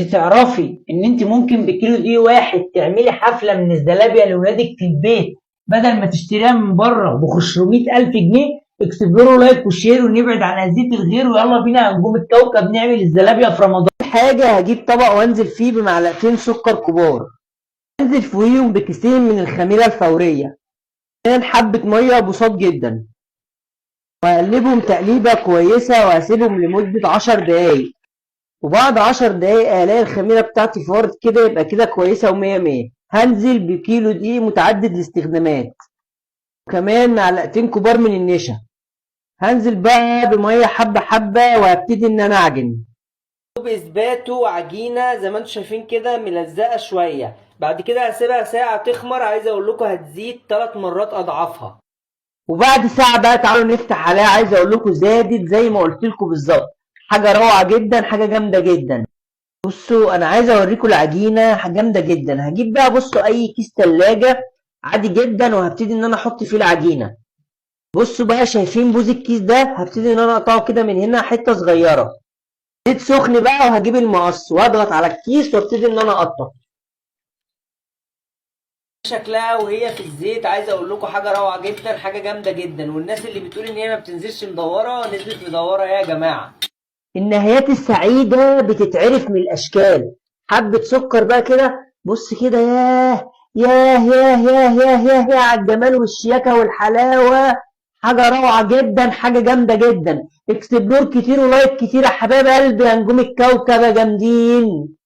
انت تعرفي ان انت ممكن بكيلو دي واحد تعملي حفلة من الزلابية لولادك في البيت بدل ما تشتريها من بره ب 500,000 جنيه. اكتب له لايك وشير ونبعد عن اذية الغير، ويلا بينا على نجوم الكوكب نعمل الزلابية في رمضان. حاجة هجيب طبق وانزل فيه بمعلقتين سكر كبار، انزل فوقيهم بكيسين من الخميرة الفورية، كمان حبة مية بساط جدا، وأقلبهم تقليبة كويسة وأسيبهم لمدة 10 دقايق. وبعد 10 دقايق ألاقي الخميرة بتاعتي فارت كده، يبقى كده كويسة ومية مية. هنزل بكيلو دقيق متعدد الاستخدامات، وكمان معلقتين كبار من النشا. هنزل بقى بمية حبة حبة وهبتدي إن أنا أعجن. بإثباته عجينة زي ما انتم شايفين كده ملزقة شوية. بعد كده هسيبها ساعة تخمر، عايز أقول لكم هتزيد 3 مرات أضعافها. وبعد ساعة بقى تعالوا نفتح عليها، عايز اقول لكم زادت زي ما قلت لكم بالظبط. حاجة روعة جدا، حاجة جامدة جدا. بصوا انا عايز اوريكم العجينة جامدة جدا. هجيب بقى بصوا اي كيس تلاجة عادي جدا، وهبتدي ان انا احط فيه العجينة. بصوا بقى شايفين بوز الكيس ده، هبتدي ان انا اقطعه كده من هنا حتة صغيرة. زيت سخن بقى، وهجيب المقص واضغط على الكيس وابتدي ان انا اقطع. شكلها وهي في الزيت عايز اقول لكم حاجه روعه جدا، حاجه جامده جدا. والناس اللي بتقول ان هي ما بتنزلش مدوره نزلت مدوره يا جماعه. النهايات السعيده بتتعرف من الاشكال. حبه سكر بقى كده، بص كده، ياه ياه ياه ياه ياه ياه ياه على الجمال والشياكه والحلاوه. حاجه روعه جدا، حاجه جامده جدا. اكسبلور كتير ولايك كتير يا حبايب قلبي يا نجوم الكوكب يا جامدين.